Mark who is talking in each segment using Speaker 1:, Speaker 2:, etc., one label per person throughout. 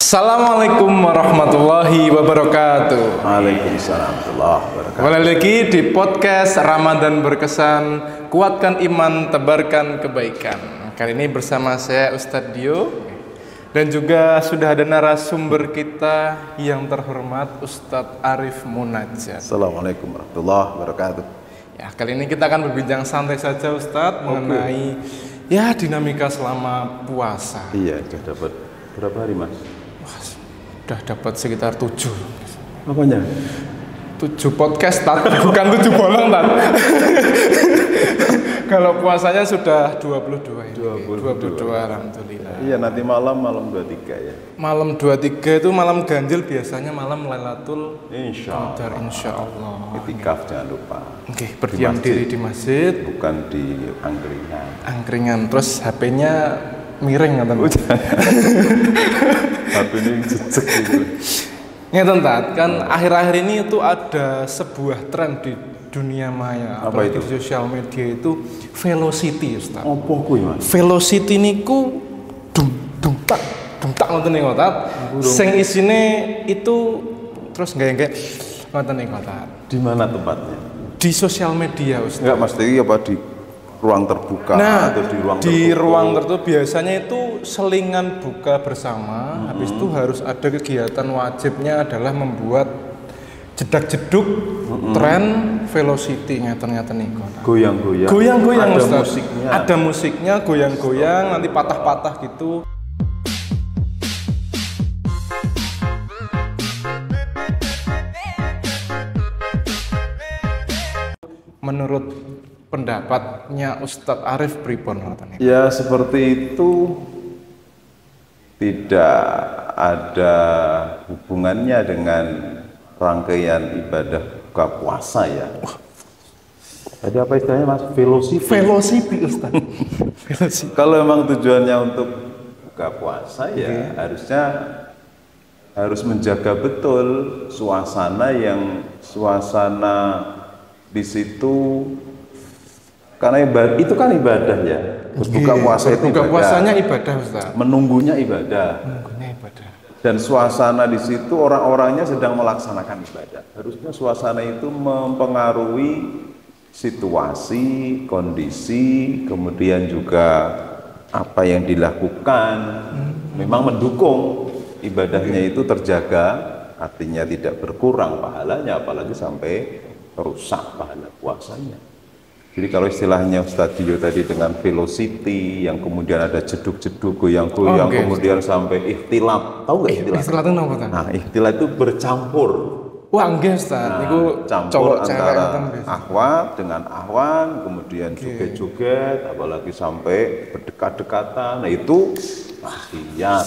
Speaker 1: Assalamualaikum warahmatullahi wabarakatuh.
Speaker 2: Waalaikumsalam warahmatullahi wabarakatuh.
Speaker 1: Kembali lagi di podcast Ramadan Berkesan, kuatkan iman, tebarkan kebaikan. Kali ini bersama saya Ustadz Dio dan juga sudah ada narasumber kita yang terhormat Ustadz Arif Munajat.
Speaker 2: Assalamualaikum warahmatullahi wabarakatuh.
Speaker 1: Ya, kali ini kita akan berbincang santai saja Ustadz mengenai dinamika selama puasa.
Speaker 2: Iya, sudah dapat berapa hari Mas?
Speaker 1: Udah dapat sekitar 7.
Speaker 2: Apanya?
Speaker 1: 7 podcast, bukan 7 bolong, Tat. Kalau puasanya sudah 22 ya. 22 alhamdulillah.
Speaker 2: Iya, nanti malam 23 ya.
Speaker 1: Malam 23 itu malam ganjil, biasanya malam Lailatul
Speaker 2: Insyaallah.
Speaker 1: Insyaallah.
Speaker 2: Itikaf jangan lupa.
Speaker 1: Oke, berdiam diri di masjid,
Speaker 2: Bukan di angkringan.
Speaker 1: angkringan, terus HP-nya miring kan.
Speaker 2: HP ini jejek gitu.
Speaker 1: Ngeten Tat, kan akhir-akhir ini itu ada sebuah tren di dunia maya,
Speaker 2: Apa
Speaker 1: apalagi
Speaker 2: itu?
Speaker 1: di sosial media itu velocity, Ustaz.
Speaker 2: Opo kuwi Mas?
Speaker 1: Velocity niku dung tak ngoten niku Tat. Sing isine itu terus kayak ngoten niku Tat.
Speaker 2: Di mana tempatnya?
Speaker 1: Di sosial media, Ustaz.
Speaker 2: Enggak, Mas Dewi apa di ruang terbuka atau di ruang
Speaker 1: di
Speaker 2: tertutup?
Speaker 1: ruang tertutup biasanya itu selingan buka bersama. Habis itu harus ada kegiatan wajibnya adalah membuat jedak-jeduk tren velocity ngeten-ngeten niku.
Speaker 2: Goyang-goyang.
Speaker 1: Goyang-goyang
Speaker 2: Ada
Speaker 1: Ustaz.
Speaker 2: musiknya.
Speaker 1: Ada musiknya, goyang-goyang, nanti patah-patah gitu. Menurut pendapatnya Ustadz Arif pripun ngoten niku?
Speaker 2: Ya seperti itu, tidak ada hubungannya dengan rangkaian ibadah buka puasa ya. Tadi apa istilahnya Mas? Velocity.
Speaker 1: Velocity Ustadz. Velocity.
Speaker 2: Kalau memang tujuannya untuk buka puasa ya harusnya harus menjaga betul suasana di situ, karena itu kan ibadah ya. Berbuka puasa itu
Speaker 1: Buka
Speaker 2: ibadah.
Speaker 1: puasanya ibadah Ustaz.
Speaker 2: Menunggunya ibadah.
Speaker 1: Menunggunya ibadah.
Speaker 2: Dan suasana di situ orang-orangnya sedang melaksanakan ibadah. Harusnya suasana itu mempengaruhi situasi, kondisi, kemudian juga apa yang dilakukan, memang mendukung ibadahnya itu terjaga, artinya tidak berkurang pahalanya, apalagi sampai rusak pahala puasanya. Jadi kalau istilahnya Ustadz Dio tadi dengan velocity yang kemudian ada jeduk-jeduk, goyang-goyang, kemudian sampai ikhtilat, tahu nggak ikhtilat?
Speaker 1: Ikhtilat itu apa kan?
Speaker 2: Nah, ikhtilat itu bercampur.
Speaker 1: Wah, nggih Ustaz. Niku
Speaker 2: Campur
Speaker 1: cowok cewek
Speaker 2: antara
Speaker 1: ngoten nggih.
Speaker 2: akhwat dengan akhwan, kemudian joget-joget, apalagi sampai berdekat-dekatan. Nah itu maksiat.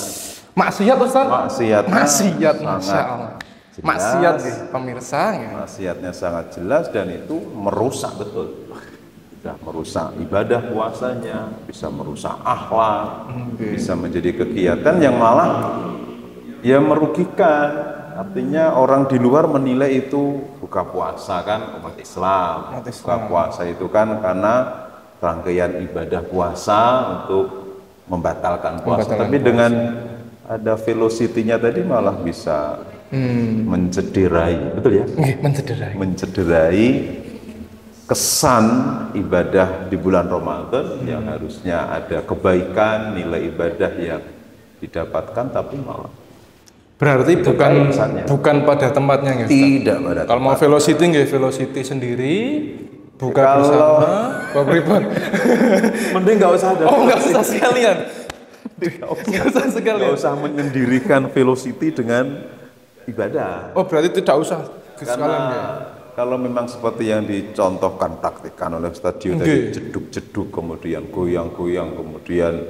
Speaker 1: Maksiat Ustaz?
Speaker 2: Maksiatnya
Speaker 1: Maksiat,
Speaker 2: sangat
Speaker 1: Masya Allah.
Speaker 2: jelas.
Speaker 1: Maksiat nggih, pemirsa ya.
Speaker 2: Maksiatnya sangat jelas dan itu merusak betul. Sudah merusak ibadah puasanya, bisa merusak akhlak, bisa menjadi kegiatan yang malah ya merugikan. Artinya orang di luar menilai itu buka puasa kan umat Islam. Buka puasa itu kan karena rangkaian ibadah puasa untuk membatalkan puasa. Tapi dengan ada velocity-nya tadi malah bisa mencederai, betul ya?
Speaker 1: Mencederai.
Speaker 2: Mencederai kesan ibadah di bulan Ramadan yang harusnya ada kebaikan, nilai ibadah yang didapatkan, tapi malah
Speaker 1: Berarti
Speaker 2: kesannya.
Speaker 1: bukan pada tempatnya ya Ustaz?
Speaker 2: Tidak pada
Speaker 1: Kalau mau velocity nggih velocity sendiri, buka
Speaker 2: Kalau-
Speaker 1: bersama, kok pripun?
Speaker 2: mending nggak usah ada.
Speaker 1: Oh, enggak usah sekalian. Enggak usah sekalian.
Speaker 2: Nggak usah menyendirikan velocity dengan ibadah.
Speaker 1: Oh, berarti tidak usah sekalian
Speaker 2: Karena
Speaker 1: ya.
Speaker 2: kalau memang seperti yang dicontohkan praktikkan oleh Ustadz Dio tadi, jeduk-jeduk, kemudian goyang-goyang, kemudian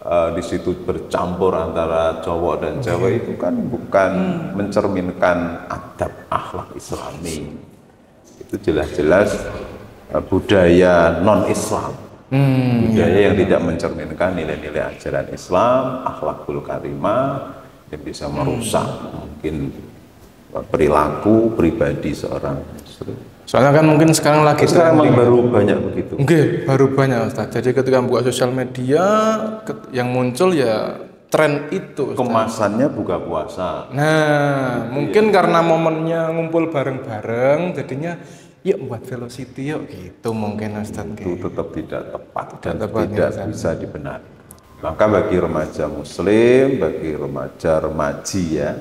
Speaker 2: di situ bercampur antara cowok dan cewek, itu kan bukan mencerminkan adab akhlak Islami. Itu jelas-jelas budaya non-Islam, budaya yang tidak mencerminkan nilai-nilai ajaran Islam, akhlakul karimah, yang bisa merusak mungkin perilaku pribadi seorang muslim.
Speaker 1: Soalnya kan mungkin sekarang lagi
Speaker 2: Sekarang memang
Speaker 1: trending.
Speaker 2: baru banyak begitu.
Speaker 1: Oke, baru banyak Ustaz. Jadi ketika buka sosial media yang muncul ya tren itu, Ustaz?
Speaker 2: Kemasannya buka puasa.
Speaker 1: Nah, mungkin karena momennya ngumpul bareng-bareng, jadinya yuk buat velocity yuk gitu mungkin, Ustaz.
Speaker 2: Itu tetap tidak tepat dan
Speaker 1: tepat,
Speaker 2: tidak
Speaker 1: ya,
Speaker 2: bisa dibenarkan. Maka bagi remaja muslim, bagi remaja remaji ya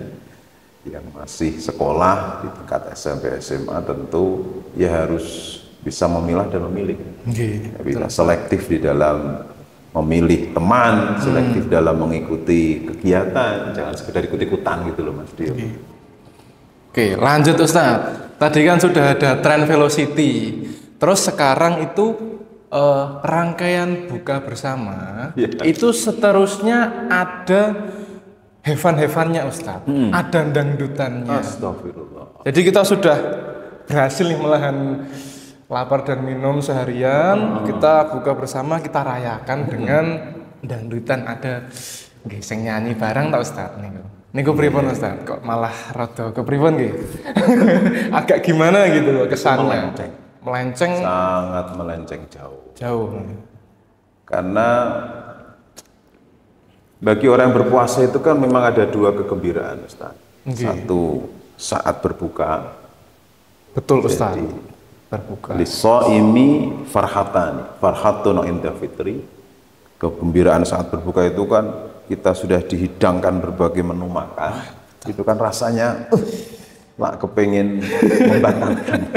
Speaker 2: yang masih sekolah di tingkat SMP SMA, tentu ya harus bisa memilah dan memilih. Bisa selektif di dalam memilih teman, selektif dalam mengikuti kegiatan, jangan sekedar ikut-ikutan gitu loh Mas Dio.
Speaker 1: Oke, lanjut Ustaz. Tadi kan sudah ada tren velocity. Terus sekarang itu rangkaian buka bersama, itu seterusnya ada hevan-hevannya Ustaz. Ada dangdutannya.
Speaker 2: Astagfirullah.
Speaker 1: Jadi kita sudah berhasil nih melahan lapar dan minum seharian, kita buka bersama, kita rayakan dengan dangdutan, ada geseng nyanyi bareng tak Ustaz niku pripun Ustaz? Kok malah rada kepripun nggih? Agak gimana gitu loh kesannya. Melenceng.
Speaker 2: Sangat melenceng jauh. Karena bagi orang yang berpuasa itu kan memang ada dua kegembiraan Ustaz. Satu saat berbuka.
Speaker 1: Betul Ustaz. Berbuka.
Speaker 2: Lisoimi farhatun inda fitri. Kegembiraan saat berbuka itu kan kita sudah dihidangkan berbagai menu makan. Itu kan rasanya kepengen membatalkan.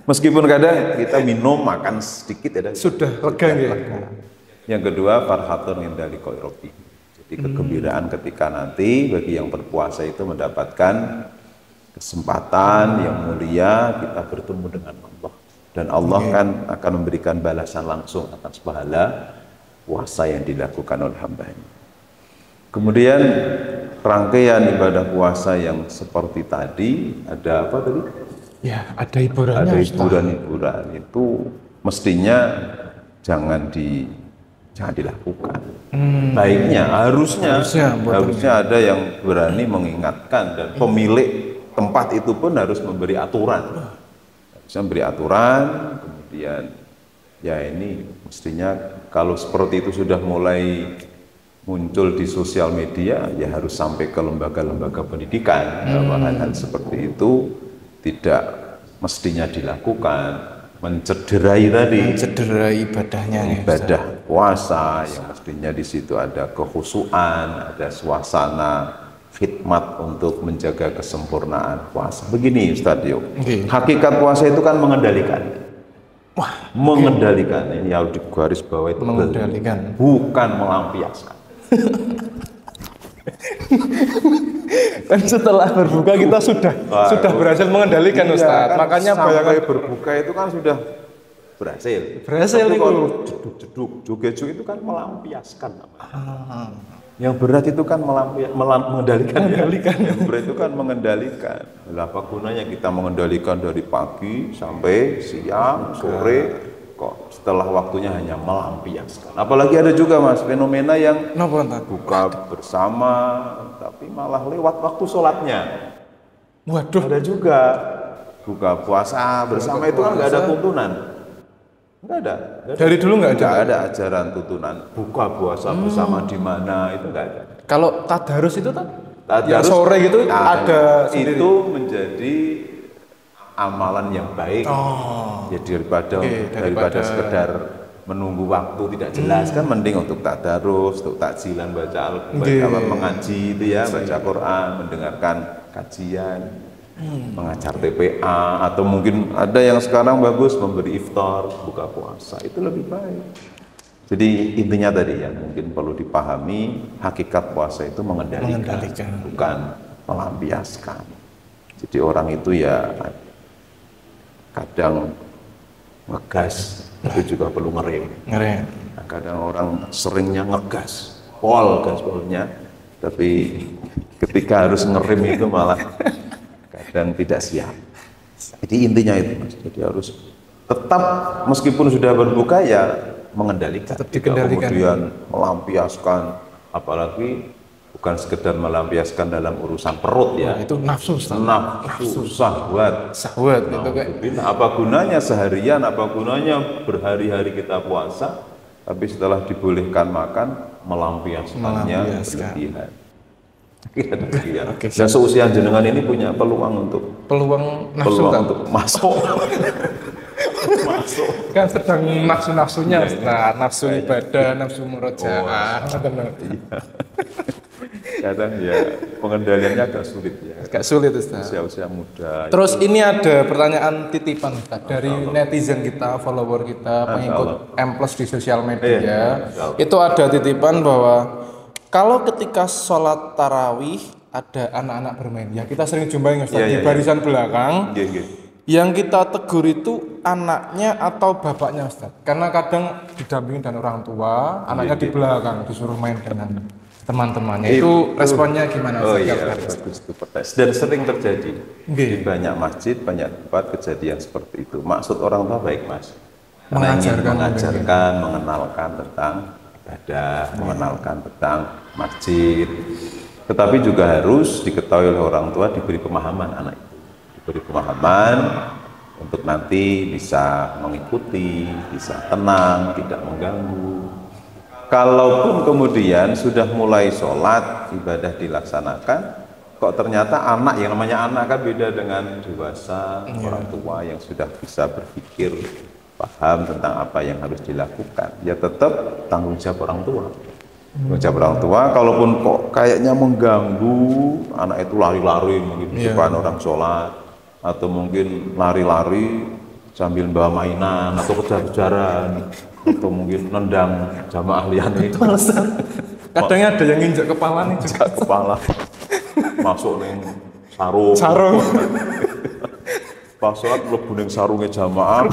Speaker 2: Meskipun kadang kita minum makan sedikit ya
Speaker 1: sudah lega ya.
Speaker 2: Yang kedua farhatun inda liqa'i rabbi. Jadi kegembiraan ketika nanti bagi yang berpuasa itu mendapatkan kesempatan yang mulia kita bertemu dengan Allah, dan Allah kan akan memberikan balasan langsung atas pahala puasa yang dilakukan oleh hambanya. Kemudian rangkaian ibadah puasa yang seperti tadi ada apa tadi?
Speaker 1: Ya, ada hiburannya.
Speaker 2: Ada hiburan-hiburan itu mestinya jangan dilakukan. Baiknya harusnya ada yang berani mengingatkan, dan pemilik tempat itu pun harus memberi aturan. Harusnya memberi aturan, kemudian ya ini mestinya kalau seperti itu sudah mulai muncul di sosial media, ya harus sampai ke lembaga-lembaga pendidikan. Bahwa hal seperti itu tidak mestinya dilakukan, mencederai ibadahnya, ibadah puasa yang mestinya di situ ada kekhusyuan, ada suasana khidmat untuk menjaga kesempurnaan puasa. Begini Ustaz Dio, hakikat puasa itu kan mengendalikan. Mengendalikan ini harus digaris bawahi itu mengendalikan, bukan melampiaskan.
Speaker 1: Kan setelah berbuka kita sudah berhasil mengendalikan Ustaz.
Speaker 2: Kan
Speaker 1: makanya
Speaker 2: sampai berbuka itu kan sudah berhasil itu. Kalau jeduk-jeduk, joget-joget itu kan melampiaskan namanya. Yang berat itu kan mengendalikan. Yang berat itu kan mengendalikan. Apa gunanya kita mengendalikan dari pagi sampai siang, sore, kok setelah waktunya hanya melampiaskan. Apalagi ada juga Mas fenomena yang buka bersama tapi malah lewat waktu sholatnya.
Speaker 1: Waduh.
Speaker 2: Ada juga buka puasa bersama itu kan nggak ada tuntunan. Nggak ada.
Speaker 1: Dari dulu nggak
Speaker 2: ada ajaran tuntunan buka puasa bersama di mana, itu nggak ada.
Speaker 1: Kalau tadarus itu ya sore gitu ada sendiri.
Speaker 2: Itu menjadi amalan yang baik. Ya daripada sekedar menunggu waktu tidak jelas kan mending untuk tadarus, untuk takjilan baca mengaji itu ya, baca Quran, mendengarkan kajian, mengajar TPA, atau mungkin ada yang sekarang bagus memberi iftar buka puasa, itu lebih baik. Jadi intinya tadi yang mungkin perlu dipahami, hakikat puasa itu mengendalikan. Bukan melampiaskan. Jadi orang itu ya kadang ngegas, itu juga perlu ngerem. Nah, kadang orang seringnya ngegas, gaspolnya, tapi ketika harus ngerem itu malah kadang tidak siap. Jadi intinya itu Mas. Jadi harus tetap meskipun sudah berbuka ya mengendalikan.
Speaker 1: Tetap dikendalikan.
Speaker 2: Kemudian melampiaskan, apalagi bukan sekedar melampiaskan dalam urusan perut ya.
Speaker 1: Itu nafsu,
Speaker 2: syahwat
Speaker 1: itu kayak.
Speaker 2: Apa gunanya seharian, apa gunanya berhari-hari kita puasa Tapi setelah dibolehkan makan, melampiaskannya berlebihan.
Speaker 1: Oke,
Speaker 2: Dan seusia jenengan ini punya peluang untuk
Speaker 1: nafsu kan?
Speaker 2: untuk masuk.
Speaker 1: Kan sedang nafsu-nafsunya, nafsu ibadah, nafsu murojaah.
Speaker 2: Kadang ya pengendaliannya agak sulit ya.
Speaker 1: Agak sulit Ustaz.
Speaker 2: Usia muda.
Speaker 1: Terus ini ada pertanyaan titipan Ustaz dari netizen kita, follower kita, pengikut M+ di sosial media. Itu ada titipan bahwa kalau ketika sholat tarawih ada anak-anak bermain, ya kita sering jumpai Ustaz di barisan belakang. Yang kita tegur itu anaknya atau bapaknya Ustaz. Karena kadang didampingi dan orang tua, anaknya di belakang disuruh main dengan teman-temannya. Itu responnya gimana Ustaz?
Speaker 2: Bagus itu protes. Dan sering terjadi di banyak masjid, banyak tempat kejadian seperti itu. Maksud orang tua baik Mas, mengajarkan, mengenalkan tentang ibadah, mengenalkan tentang masjid. Tetapi juga harus diketahui oleh orang tua, diberi pemahaman anak itu, diberi pemahaman untuk nanti bisa mengikuti, bisa tenang, tidak mengganggu. Kalaupun kemudian sudah mulai sholat, ibadah dilaksanakan, kok ternyata anak, yang namanya anak kan beda dengan dewasa, orang tua yang sudah bisa berpikir, paham tentang apa yang harus dilakukan, ya tetap tanggung jawab orang tua. Tanggung jawab orang tua, kalaupun kok kayaknya mengganggu, anak itu lari-lari mungkin depan orang sholat, atau mungkin lari-lari sambil bawa mainan, atau kejar-kejaran, atau mungkin nendang jamaah liane itu.
Speaker 1: Kadangnya ada yang nginjak kepala nih juga.
Speaker 2: Kepala masuk ning
Speaker 1: sarung.
Speaker 2: Pas sholat mlebu ning sarunge jamaah.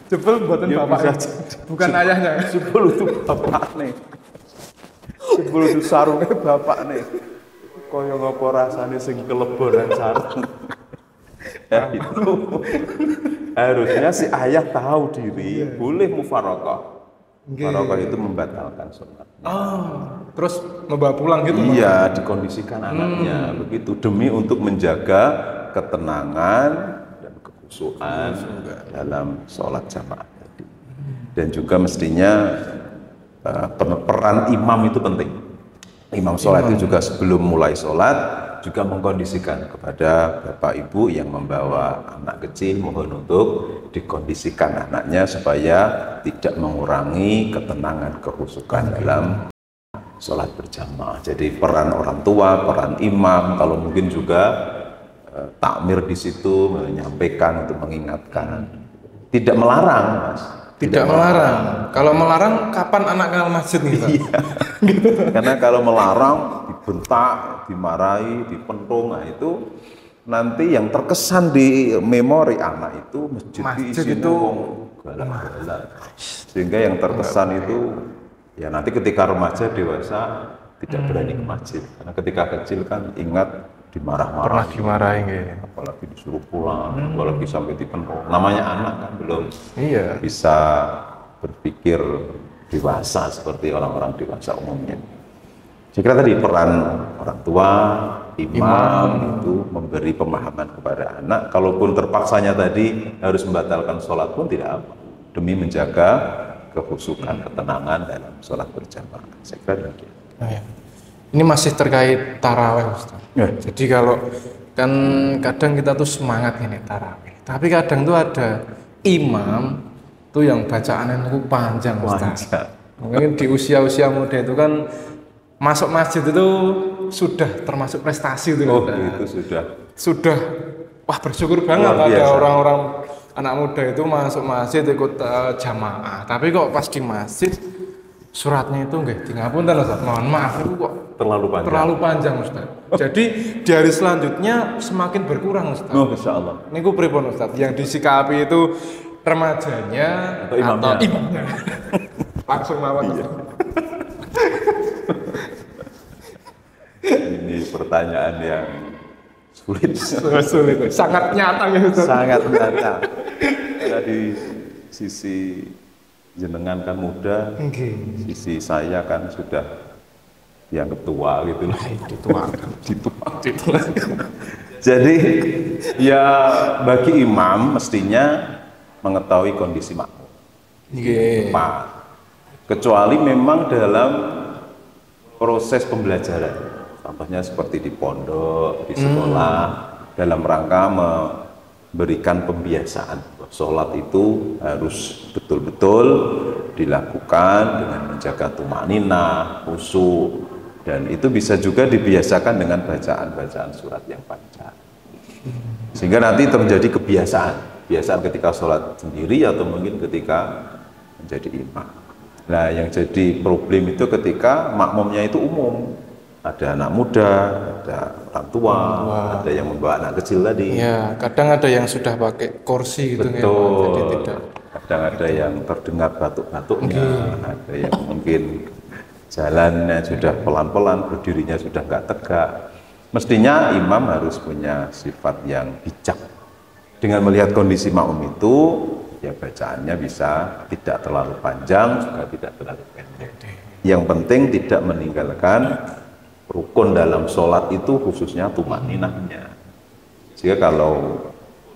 Speaker 1: Jebul mboten bapak. Bukan ayahnya.
Speaker 2: Jebul itu bapakne. Jebul itu sarunge bapakne. Kaya ngapa rasane sing keleboran sarung. Ya itu. Harusnya si ayah tahu diri, boleh mufaraqah. Mufaraqah itu membatalkan sholat.
Speaker 1: Terus membawa pulang gitu?
Speaker 2: Iya, dikondisikan anaknya begitu demi untuk menjaga ketenangan dan kekhusyuan dalam sholat jamaah tadi. Dan juga mestinya peran imam itu penting. Imam sholat itu juga sebelum mulai sholat juga mengkondisikan kepada bapak ibu yang membawa anak kecil, mohon untuk dikondisikan anaknya supaya tidak mengurangi ketenangan kekhusyukan dalam sholat berjamaah. Jadi peran orang tua, peran imam, kalau mungkin juga takmir di situ menyampaikan untuk mengingatkan, tidak melarang Mas.
Speaker 1: Tidak melarang. Kalau melarang kapan anak kenal masjid nih?
Speaker 2: Iya. Karena kalau melarang dibentak, dimarahi, dipentung, nah itu nanti yang terkesan di memori anak itu masjid itu galak-galak. Sehingga yang terkesan itu ya nanti ketika remaja dewasa tidak berani ke masjid. Karena ketika kecil kan ingat dimarah-marahi.
Speaker 1: Pernah dimarahin gitu.
Speaker 2: Apalagi disuruh pulang, apalagi sampai dipentung. Namanya anak kan belum bisa berpikir dewasa seperti orang-orang dewasa umumnya. Saya kira tadi peran orang tua, imam itu memberi pemahaman kepada anak. Kalaupun terpaksanya tadi harus membatalkan sholat pun tidak apa, demi menjaga kekhusyukan, ketenangan dalam sholat berjamaah. Saya kira demikian.
Speaker 1: Ini masih terkait tarawih Ustaz. Jadi kalau kan kadang kita tuh semangat ini tarawih, tapi kadang tuh ada imam tuh yang bacaannya itu panjang Ustaz. Mungkin di usia-usia muda itu kan masuk masjid itu sudah termasuk prestasi itu.
Speaker 2: Itu
Speaker 1: sudah wah bersyukur banget ada orang-orang anak muda itu masuk masjid ikut jamaah. Tapi kok pas di masjid suratnya itu nggih ngapunten Ustaz, mohon maaf itu kok terlalu panjang Ustaz. Jadi di hari selanjutnya semakin berkurang Ustaz.
Speaker 2: Masyaallah.
Speaker 1: Niku pripun Ustaz? Yang disikapi itu remajanya atau imamnya? Langsung mawon.
Speaker 2: Ini pertanyaan yang sulit.
Speaker 1: Sangat nyata ya Ustaz.
Speaker 2: Sangat nyata. Karena di sisi jenengan kan muda, sisi saya kan sudah yang ketua gitu loh. Dituakan. Jadi ya bagi imam mestinya mengetahui kondisi makmum. kecuali memang dalam proses pembelajaran. Contohnya seperti di pondok, di sekolah, dalam rangka memberikan pembiasaan. Sholat itu harus betul-betul dilakukan dengan menjaga tumaninah, khusyuk, dan itu bisa juga dibiasakan dengan bacaan-bacaan surat yang panjang. Sehingga nanti terjadi kebiasaan ketika sholat sendiri atau mungkin ketika menjadi imam. Nah, yang jadi problem itu ketika makmumnya itu umum. Ada anak muda, ada orang tua, ada yang membawa anak kecil tadi.
Speaker 1: Ya, kadang ada yang sudah pakai kursi gitu.
Speaker 2: Betul.
Speaker 1: Jadi tidak.
Speaker 2: Kadang ada yang terdengar batuk-batuknya, ada yang mungkin jalannya sudah pelan-pelan, berdirinya sudah nggak tegak. Mestinya imam harus punya sifat yang bijak. Dengan melihat kondisi makmum itu, ya bacaannya bisa tidak terlalu panjang, juga tidak terlalu pendek. Yang penting tidak meninggalkan rukun dalam sholat itu, khususnya tumaninahnya. Sehingga kalau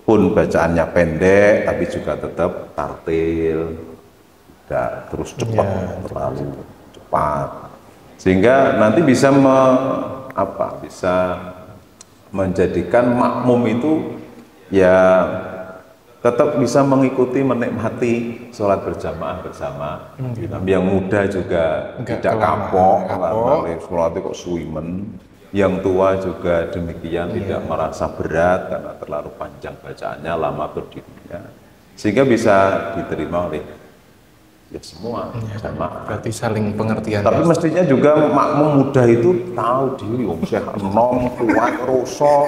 Speaker 2: pun bacaannya pendek, tapi juga tetap tartil, tidak terus cepat, terlalu cepat. Sehingga nanti bisa bisa menjadikan makmum itu ya tetap bisa mengikuti, menikmati sholat berjamaah bersama. Yang muda juga tidak kapok, karena sholat itu kok suwimen. Yang tua juga demikian, tidak merasa berat karena terlalu panjang bacaannya, lama berdirinya. Sehingga bisa diterima oleh ya semua jamaah.
Speaker 1: Berarti saling pengertian.
Speaker 2: Tapi mestinya juga makmum muda itu tahu diri, Syekh enom, kuat, rosok.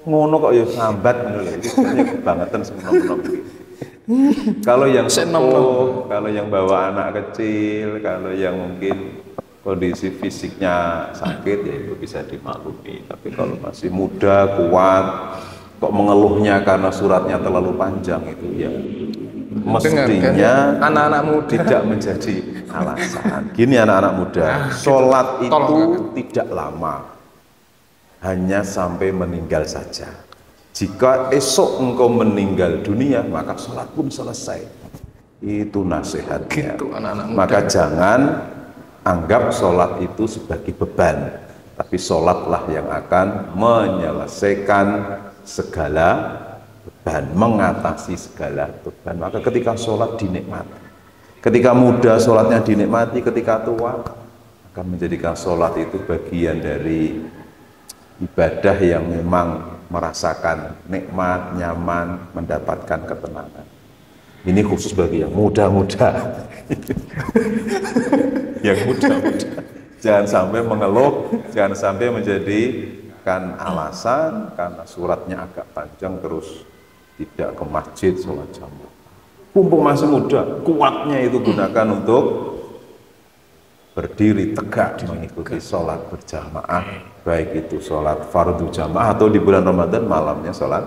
Speaker 2: Ngono kok ya sambat ngono lho. Iki sebenarnya kebangetan semenom-menom iki. Kalau yang sepuh, kalau yang bawa anak kecil, kalau yang mungkin kondisi fisiknya sakit ya itu bisa dimaklumi. Tapi kalau masih muda, kuat, kok mengeluhnya karena suratnya terlalu panjang itu ya mestinya
Speaker 1: anak-anak muda
Speaker 2: tidak menjadi alasan. Gini anak-anak muda, sholat itu tidak lama. Hanya sampai meninggal saja. Jika esok engkau meninggal dunia, maka sholat pun selesai. Itu nasihatnya.
Speaker 1: Gitu, anak-anak muda.
Speaker 2: Maka jangan anggap sholat itu sebagai beban, tapi sholatlah yang akan menyelesaikan segala beban, mengatasi segala beban. Maka ketika sholat dinikmati, ketika muda sholatnya dinikmati, ketika tua akan menjadikan sholat itu bagian dari ibadah yang memang merasakan nikmat, nyaman, mendapatkan ketenangan. Ini khusus bagi yang muda-muda. Yang muda-muda. Jangan sampai mengeluh, jangan sampai menjadikan alasan karena suratnya agak panjang terus tidak ke masjid sholat jamaah. Mumpung masih muda, kuatnya itu gunakan untuk berdiri tegak mengikuti sholat berjamaah, baik itu sholat fardu jamaah atau di bulan Ramadan malamnya sholat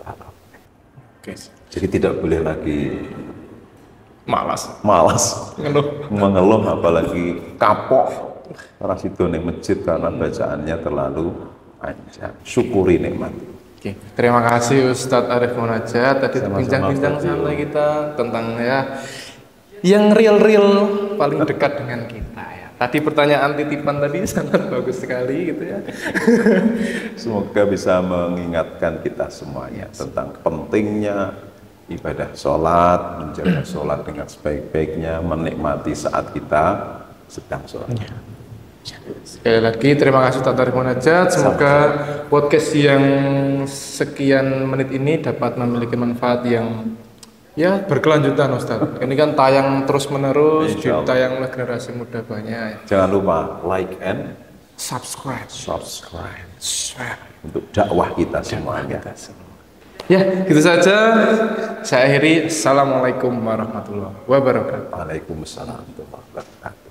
Speaker 2: tarawih. Jadi tidak boleh lagi malas mengeluh, apalagi kapok rasido ning masjid karena bacaannya terlalu panjang. Syukuri nikmat.
Speaker 1: Oke, terima kasih Ustadz Arif Munajat. Tadi bincang-bincang santai kita tentang ya yang real paling dekat dengan kita ya. Tadi pertanyaan titipan tadi sangat bagus sekali gitu ya.
Speaker 2: Semoga bisa mengingatkan kita semuanya tentang pentingnya ibadah sholat, menjaga sholat dengan sebaik-baiknya, menikmati saat kita sedang sholat.
Speaker 1: Sekali lagi terima kasih Ustadz Arif Munajat. Semoga podcast yang sekian menit ini dapat memiliki manfaat yang ya berkelanjutan Ustadz. Ini kan tayang terus menerus, tayang oleh generasi muda banyak.
Speaker 2: Jangan lupa like and
Speaker 1: subscribe
Speaker 2: untuk dakwah kita semuanya.
Speaker 1: Ya, gitu saja. Saya akhiri. Assalamualaikum warahmatullahi wabarakatuh.
Speaker 2: Waalaikumsalam warahmatullahi wabarakatuh.